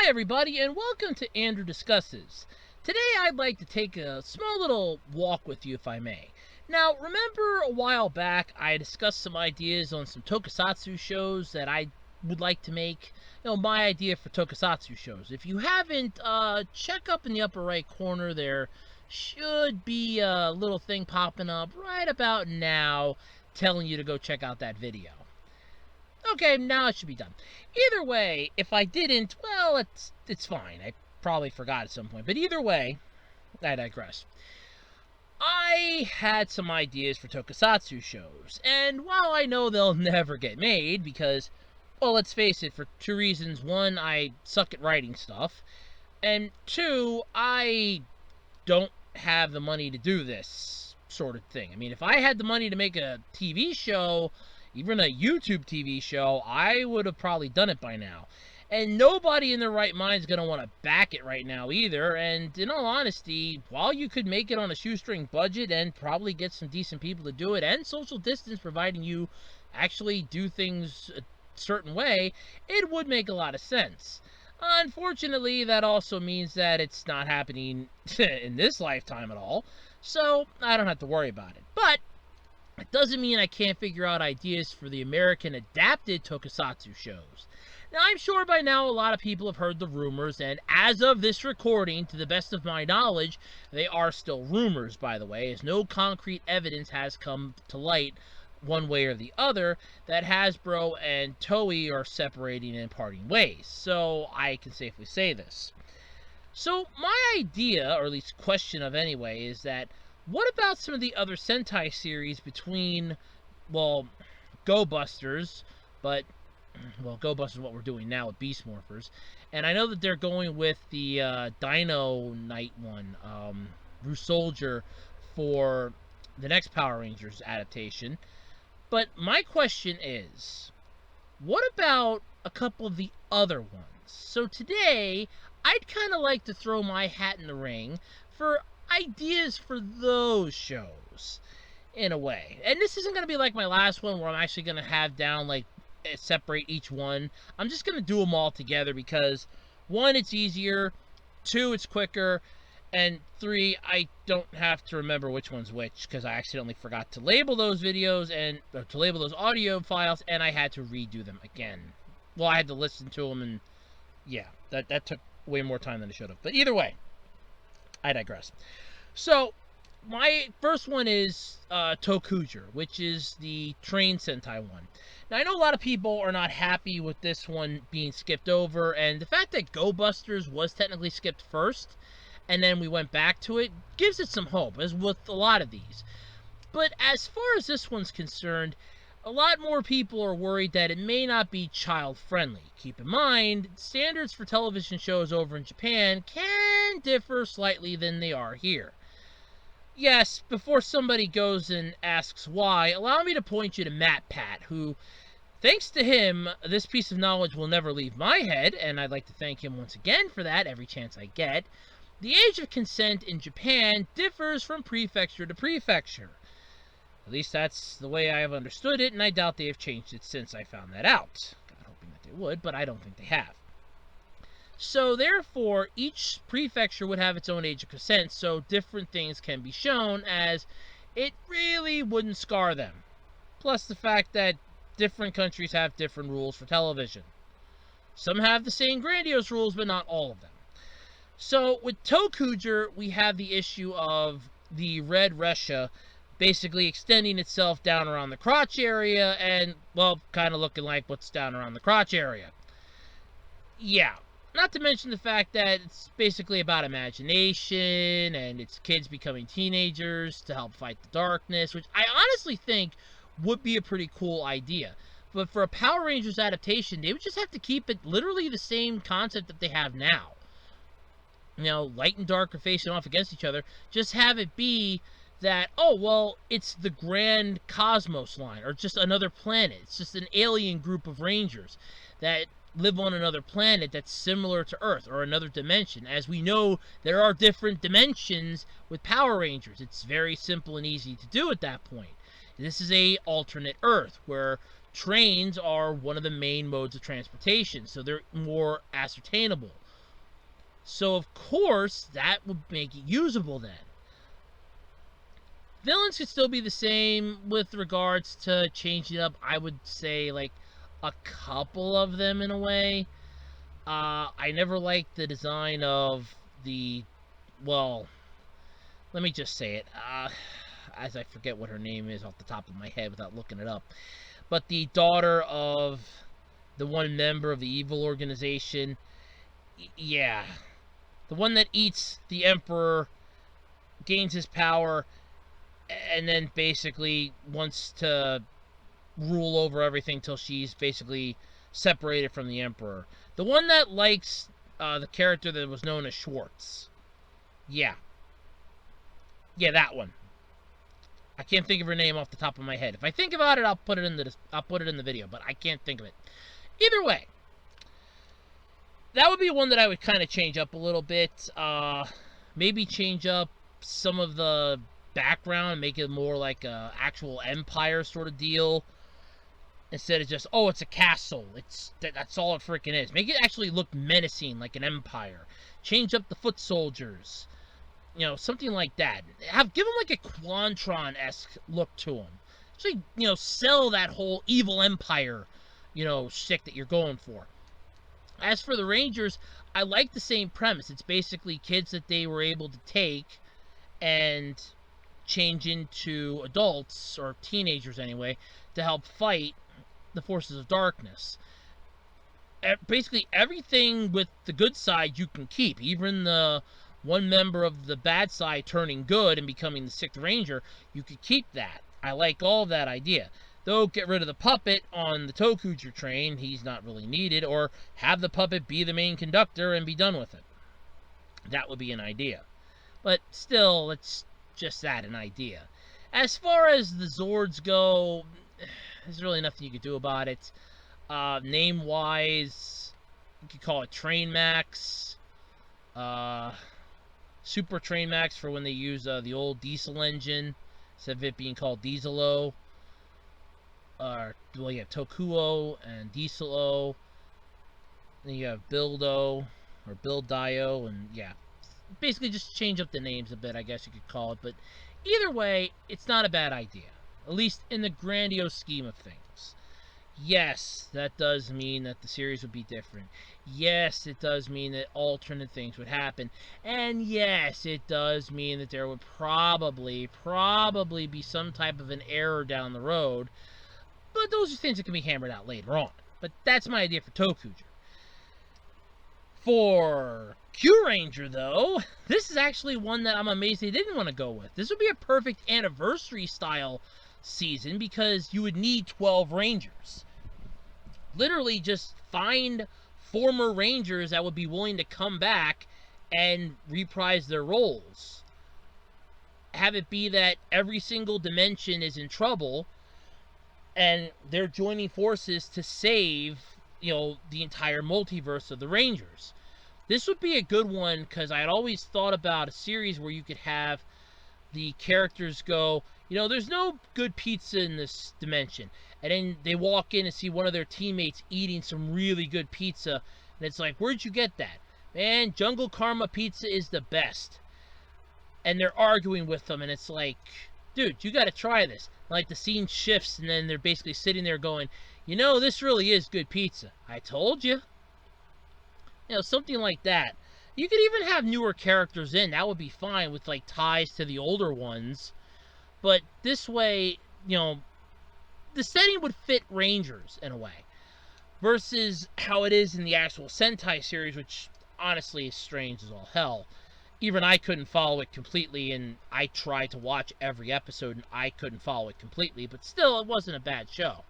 everybody, and welcome to Andrew Discusses. Today I'd like to take a small little walk with you, if I may. Now, remember a while back I discussed some ideas on some Tokusatsu shows that I would like to make? My idea for Tokusatsu shows. If you haven't, check up in the upper right corner there. Should be a little thing popping up right about now telling you to go check out that video. Okay, now it should be done. Either way, if I didn't, well, it's fine. I probably forgot at some point. But either way, I digress. I had some ideas for Tokusatsu shows, and while I know they'll never get made because, well, let's face it, for two reasons. One, I suck at writing stuff, and two, I don't have the money to do this sort of thing. I mean, if I had the money to make a TV show, even a YouTube TV show, I would have probably done it by now. And nobody in their right mind is going to want to back it right now either. And in all honesty, while you could make it on a shoestring budget and probably get some decent people to do it, and social distance providing you actually do things a certain way, it would make a lot of sense. Unfortunately, that also means that it's not happening in this lifetime at all, so I don't have to worry about it. But it doesn't mean I can't figure out ideas for the American adapted Tokusatsu shows. Now, I'm sure by now a lot of people have heard the rumors, and as of this recording, to the best of my knowledge, they are still rumors, by the way, as no concrete evidence has come to light one way or the other that Hasbro and Toei are separating and parting ways. So I can safely say this. So my idea, or at least question of anyway, is that what about some of the other Sentai series between, well, Go Busters, but, well, Go Busters is what we're doing now with Beast Morphers, and I know that they're going with the Dino Knight one, Bruce Soldier, for the next Power Rangers adaptation. But my question is, what about a couple of the other ones? So today, I'd kind of like to throw my hat in the ring for ideas for those shows, in a way. And this isn't going to be like my last one where I'm actually going to have down, like, separate each one. I'm just going to do them all together because, one, it's easier, two, it's quicker, and three, I don't have to remember which one's which because I accidentally forgot to label those videos or to label those audio files, and I had to redo them again. Well, I had to listen to them, and yeah, that took way more time than it should have. But either way, I digress. So, my first one is Tokuger, which is the Train Sentai one. Now, I know a lot of people are not happy with this one being skipped over, and the fact that Go Busters was technically skipped first, and then we went back to it, gives it some hope, as with a lot of these. But as far as this one's concerned, a lot more people are worried that it may not be child-friendly. Keep in mind, standards for television shows over in Japan can differ slightly than they are here. Yes, before somebody goes and asks why, allow me to point you to MatPat, who, thanks to him, this piece of knowledge will never leave my head, and I'd like to thank him once again for that every chance I get. The age of consent in Japan differs from prefecture to prefecture. At least that's the way I have understood it, and I doubt they have changed it since I found that out. God hoping that they would, but I don't think they have. So therefore, each prefecture would have its own age of consent, so different things can be shown, as it really wouldn't scar them. Plus the fact that different countries have different rules for television. Some have the same grandiose rules, but not all of them. So with Tokuger, we have the issue of the red Russia basically extending itself down around the crotch area and, well, kind of looking like what's down around the crotch area. Yeah, not to mention the fact that it's basically about imagination and it's kids becoming teenagers to help fight the darkness, which I honestly think would be a pretty cool idea. But for a Power Rangers adaptation, they would just have to keep it literally the same concept that they have now. Light and dark are facing off against each other. Just have it be that, oh, well, it's the Grand Cosmos line, or just another planet. It's just an alien group of Rangers that live on another planet that's similar to Earth, or another dimension. As we know, there are different dimensions with Power Rangers. It's very simple and easy to do at that point. This is a alternate Earth, where trains are one of the main modes of transportation, so they're more ascertainable. So, of course, that would make it usable then. Villains could still be the same with regards to changing up, I would say, like, a couple of them in a way. I never liked the design of the, well, let me just say it, as I forget what her name is off the top of my head without looking it up. But the daughter of the one member of the evil organization, yeah. The one that eats the Emperor, gains his power, and then basically wants to rule over everything till she's basically separated from the Emperor. The one that likes the character that was known as Schwartz. Yeah. Yeah, that one. I can't think of her name off the top of my head. If I think about it, I'll put it in the video, but I can't think of it. Either way, that would be one that I would kind of change up a little bit. Maybe change up some of the background, make it more like a actual empire sort of deal, instead of just, oh, it's a castle. That's all it freaking is. Make it actually look menacing, like an empire. Change up the foot soldiers, you know, something like that. Give them like a Quantron-esque look to them. Actually, you know, sell that whole evil empire, you know, shtick that you're going for. As for the Rangers, I like the same premise. It's basically kids that they were able to take and change into adults, or teenagers anyway, to help fight the forces of darkness. Basically, everything with the good side you can keep. Even the one member of the bad side turning good and becoming the 6th Ranger, you could keep that. I like all of that idea. Though, get rid of the puppet on the Tokuger train, he's not really needed, or have the puppet be the main conductor and be done with it. That would be an idea. But still, it's just that, an idea. As far as the Zords go, there's really nothing you could do about it. Name-wise, you could call it Train Max. Super Train Max for when they use the old diesel engine, instead of it being called Diesel-O. Well, you have Tokuo and Diesel-O. Then you have Build-O, or Build-Dio, and yeah. Basically just change up the names a bit, I guess you could call it. But either way, it's not a bad idea. At least in the grandiose scheme of things. Yes, that does mean that the series would be different. Yes, it does mean that alternate things would happen. And yes, it does mean that there would probably be some type of an error down the road. But those are things that can be hammered out later on. But that's my idea for Tokuger. For Q-Ranger, though, this is actually one that I'm amazed they didn't want to go with. This would be a perfect anniversary-style season because you would need 12 Rangers. Literally just find former Rangers that would be willing to come back and reprise their roles. Have it be that every single dimension is in trouble and they're joining forces to save, you know, the entire multiverse of the Rangers. This would be a good one because I had always thought about a series where you could have the characters go, you know, there's no good pizza in this dimension. And then they walk in and see one of their teammates eating some really good pizza. And it's like, where'd you get that? Man, Jungle Karma Pizza is the best. And they're arguing with them, and it's like, dude, you gotta try this. Like, the scene shifts, and then they're basically sitting there going, you know, this really is good pizza. I told you. You know, something like that. You could even have newer characters in. That would be fine with, like, ties to the older ones. But this way, you know, the setting would fit Rangers in a way. Versus how it is in the actual Sentai series, which honestly is strange as all hell. Even I couldn't follow it completely, and I tried to watch every episode, and I couldn't follow it completely. But still, it wasn't a bad show.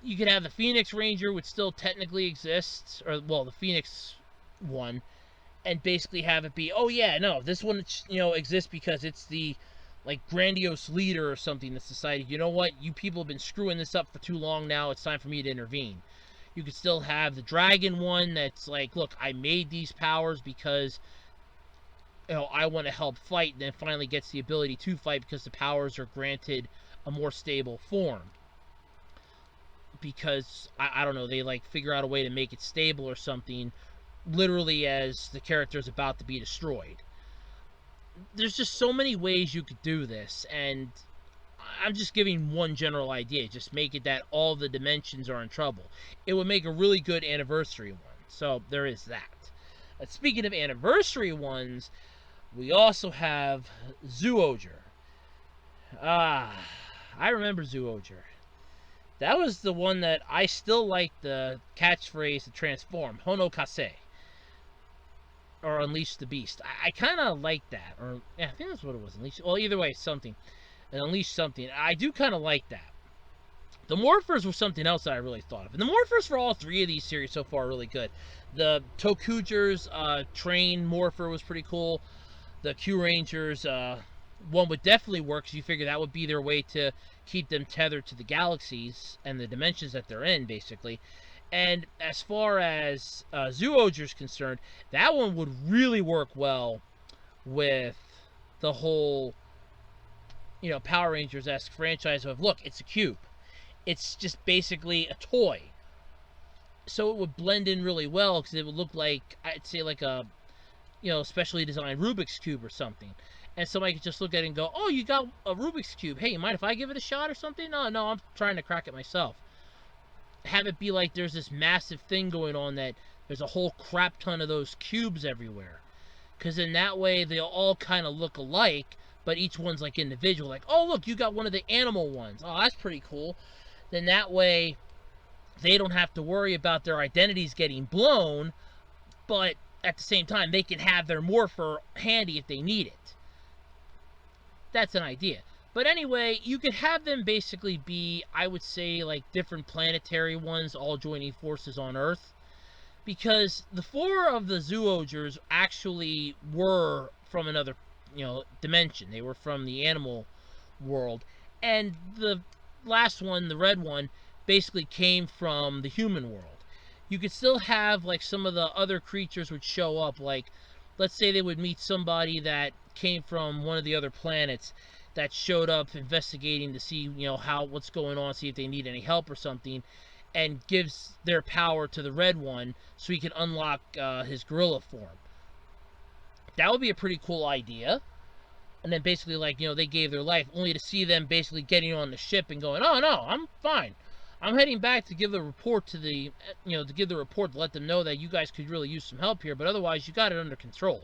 You could have the Phoenix Ranger, which still technically exists, or, well, the Phoenix one, and basically have it be, oh yeah, no, this one, you know, exists because it's the, like, grandiose leader or something that's decided, you know what, you people have been screwing this up for too long now, it's time for me to intervene. You could still have the Dragon one that's like, look, I made these powers because, you know, I want to help fight, and then finally gets the ability to fight because the powers are granted a more stable form. Because, I don't know, they, like, figure out a way to make it stable or something, literally as the character is about to be destroyed. There's just so many ways you could do this, and I'm just giving one general idea. Just make it that all the dimensions are in trouble. It would make a really good anniversary one. So there is that. Speaking of anniversary ones, we also have Zooger. I remember Zooger. That was the one that I still like the catchphrase to transform, Hono Kase. Or Unleash the Beast. I kind of like that. Or, yeah, I think that's what it was. Unleash. Well, either way, something. Unleash something. I do kind of like that. The Morphers were something else that I really thought of. And the Morphers for all three of these series so far are really good. The Tokuger's Train Morpher was pretty cool. The Q Rangers one would definitely work, because you figure that would be their way to keep them tethered to the galaxies and the dimensions that they're in, basically. And as far as Zooger's concerned, that one would really work well with the whole, Power Rangers-esque franchise of, look, it's a cube. It's just basically a toy. So it would blend in really well, because it would look like, I'd say, like a, specially designed Rubiks Cube or something. And somebody could just look at it and go, oh, you got a Rubiks Cube. Hey, you mind if I give it a shot or something? No, I'm trying to crack it myself. Have it be like there's this massive thing going on, that there's a whole crap ton of those cubes everywhere. Because in that way, they'll all kind of look alike, but each one's like individual. Like, oh, look, you got one of the animal ones. Oh, that's pretty cool. Then that way, they don't have to worry about their identities getting blown, but at the same time, they can have their morpher handy if they need it. That's an idea. But anyway, you could have them basically be, I would say, like different planetary ones all joining forces on Earth. Because the 4 of the Zoogers actually were from another, dimension. They were from the animal world. And the last one, the red one, basically came from the human world. You could still have, like, some of the other creatures would show up. Like, let's say they would meet somebody that came from one of the other planets, that showed up investigating to see, what's going on, see if they need any help or something, and gives their power to the red one so he can unlock his gorilla form. That would be a pretty cool idea. And then basically, like, they gave their life, only to see them basically getting on the ship and going, oh, no, I'm fine. I'm heading back to give the report to the, to let them know that you guys could really use some help here, but otherwise you got it under control.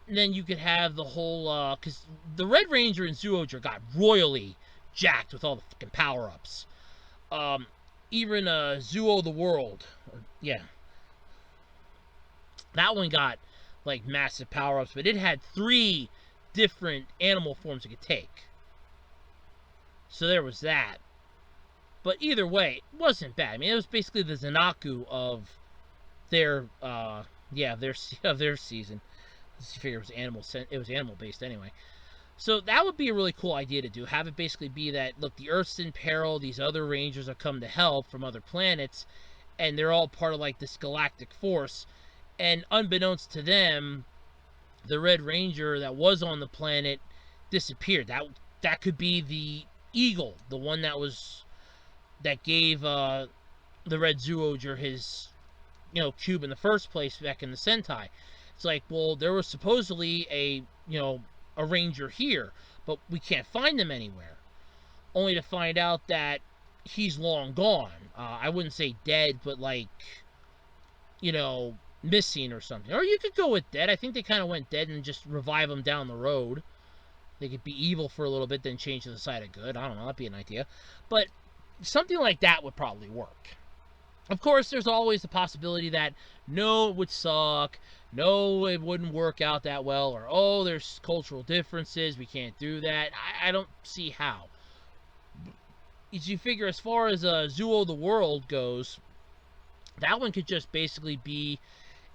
And then you could have the whole, because the Red Ranger and Zooger got royally jacked with all the fucking power-ups. Even Zuo the World, that one got, like, massive power-ups, but it had 3 different animal forms it could take. So there was that. But either way, it wasn't bad. I mean, it was basically the Zanaku of their, their season. You figure it was animal based anyway. So that would be a really cool idea to do. Have it basically be that, look, the Earth's in peril, these other Rangers have come to help from other planets, and they're all part of, like, this galactic force. And unbeknownst to them, the Red Ranger that was on the planet disappeared. That could be the Eagle, the one that gave the Red Zooger his, cube in the first place back in the Sentai. It's like, well, there was supposedly a Ranger here, but we can't find him anywhere. Only to find out that he's long gone. I wouldn't say dead, but, like, missing or something. Or you could go with dead. I think they kind of went dead and just revive him down the road. They could be evil for a little bit, then change to the side of good. I don't know, that'd be an idea. But something like that would probably work. Of course, there's always the possibility that, no, it would suck, no, it wouldn't work out that well, or, oh, there's cultural differences, we can't do that. I don't see how. As you figure, as far as Zuo the World goes, that one could just basically be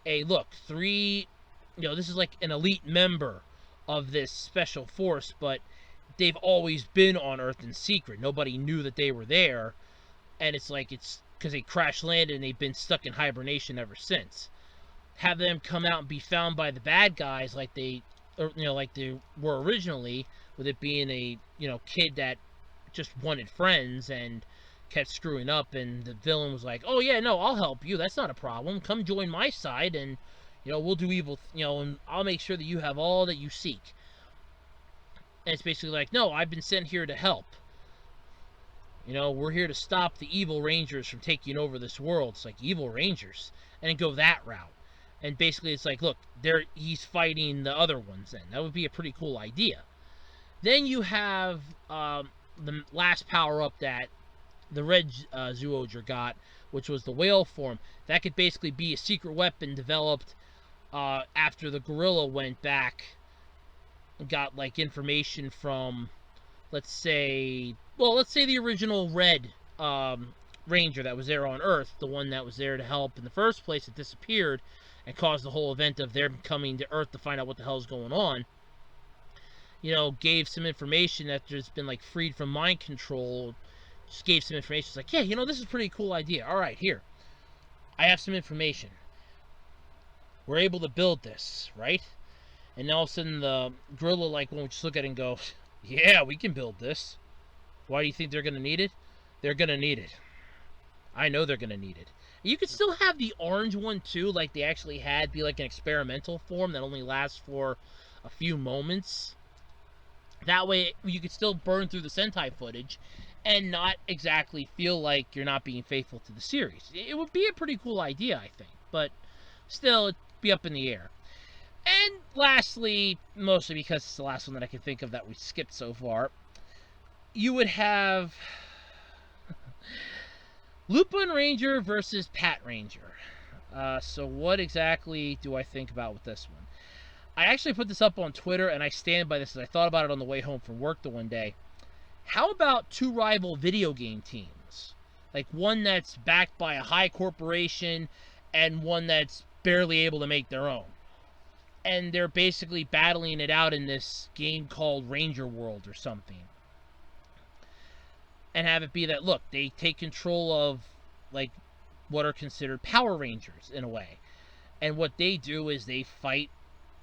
a, look, 3, this is like an elite member of this special force, but they've always been on Earth in secret. Nobody knew that they were there, and it's like, it's because they crash landed and they've been stuck in hibernation ever since. Have them come out and be found by the bad guys like they were originally, with it being a, kid that just wanted friends and, kept screwing up, and the villain was like, "Oh yeah, no, I'll help you. That's not a problem. Come join my side, and we'll do evil. And I'll make sure that you have all that you seek." And it's basically like, "No, I've been sent here to help. We're here to stop the evil Rangers from taking over this world." It's like, evil Rangers, and then go that route. And basically, it's like, look, he's fighting the other ones. Then that would be a pretty cool idea. Then you have the last power up that the red Zooger got, which was the whale form. That could basically be a secret weapon developed after the gorilla went back and got like information from, let's say the original red Ranger that was there on Earth, the one that was there to help in the first place, that disappeared and caused the whole event of them coming to Earth to find out what the hell's going on. Gave some information that there's been like freed from mind control. Just gave some information. It's like, yeah, this is a pretty cool idea. All right, here, I have some information. We're able to build this, right? And all of a sudden the gorilla like won't just look at it and go, yeah, we can build this. Why do you think they're going to need it? They're going to need it. I know they're going to need it. You could still have the orange one too, like they actually had, be like an experimental form that only lasts for a few moments. That way you could still burn through the Sentai footage and not exactly feel like you're not being faithful to the series. It would be a pretty cool idea, I think, but still, it'd be up in the air. And lastly, mostly because it's the last one that I can think of that we skipped so far, you would have Lupin Ranger versus Pat Ranger. So what exactly do I think about with this one? I actually put this up on Twitter, and I stand by this as I thought about it on the way home from work the one day. How about two rival video game teams? Like one that's backed by a high corporation and one that's barely able to make their own. And they're basically battling it out in this game called Ranger World or something. And have it be that, look, they take control of, like, what are considered Power Rangers, in a way. And what they do is they fight,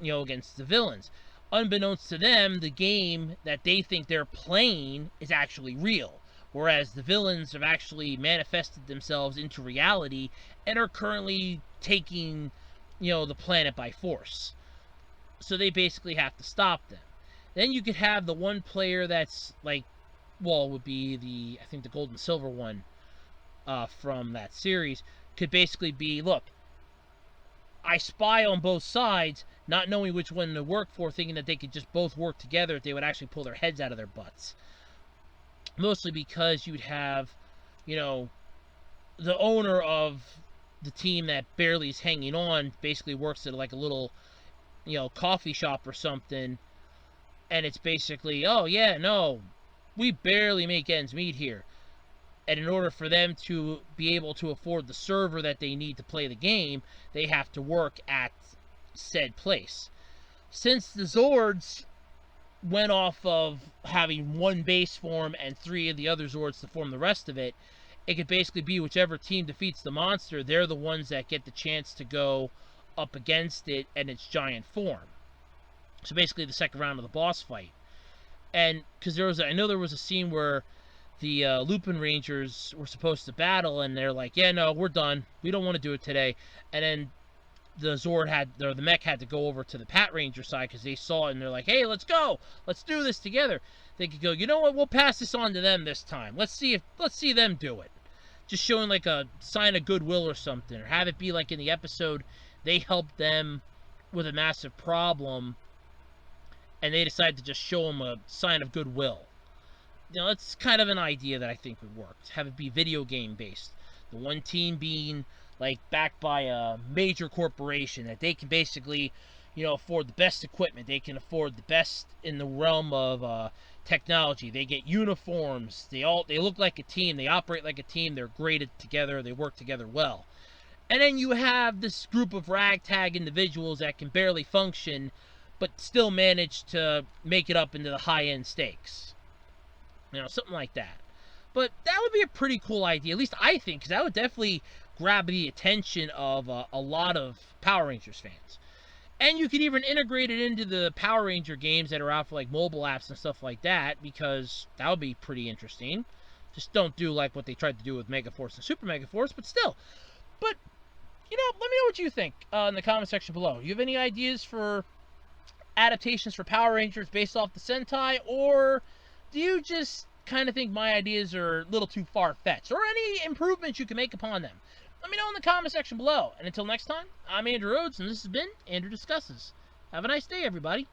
against the villains. Unbeknownst to them, the game that they think they're playing is actually real. Whereas the villains have actually manifested themselves into reality and are currently taking, the planet by force. So they basically have to stop them. Then you could have the one player that's, like, would be I think the gold and silver one from that series, could basically be, look, I spy on both sides, not knowing which one to work for, thinking that they could just both work together if they would actually pull their heads out of their butts. Mostly because you'd have, the owner of the team that barely is hanging on basically works at like a little, coffee shop or something, and it's basically, oh yeah, no, we barely make ends meet here. And in order for them to be able to afford the server that they need to play the game, they have to work at said place. Since the Zords went off of having one base form and 3 of the other Zords to form the rest of it, it could basically be whichever team defeats the monster, they're the ones that get the chance to go up against it in its giant form. So basically the second round of the boss fight. And because I know there was a scene where the Lupin Rangers were supposed to battle, and they're like, yeah, no, we're done. We don't want to do it today. And then the mech had to go over to the Pat Ranger side because they saw it, and they're like, hey, let's go. Let's do this together. They could go, you know what, we'll pass this on to them this time. Let's see them do it. Just showing like a sign of goodwill or something. Or have it be like in the episode, they helped them with a massive problem, and they decided to just show them a sign of goodwill. That's kind of an idea that I think would work. Have it be video game based. The one team being like backed by a major corporation that they can basically, afford the best equipment. They can afford the best in the realm of technology. They get uniforms. They look like a team. They operate like a team. They're graded together. They work together well. And then you have this group of ragtag individuals that can barely function, but still manage to make it up into the high-end stakes. Something like that. But that would be a pretty cool idea, at least I think, because that would definitely grab the attention of a lot of Power Rangers fans. And you could even integrate it into the Power Ranger games that are out for like mobile apps and stuff like that, because that would be pretty interesting. Just don't do like what they tried to do with Mega Force and Super Mega Force, but still. But, you know, let me know what you think in the comment section below. You have any ideas for adaptations for Power Rangers based off the Sentai, or do you just kind of think my ideas are a little too far-fetched, or any improvements you can make upon them? Let me know in the comment section below. And until next time, I'm Andrew Rhodes, and this has been Andrew Discusses. Have a nice day, everybody.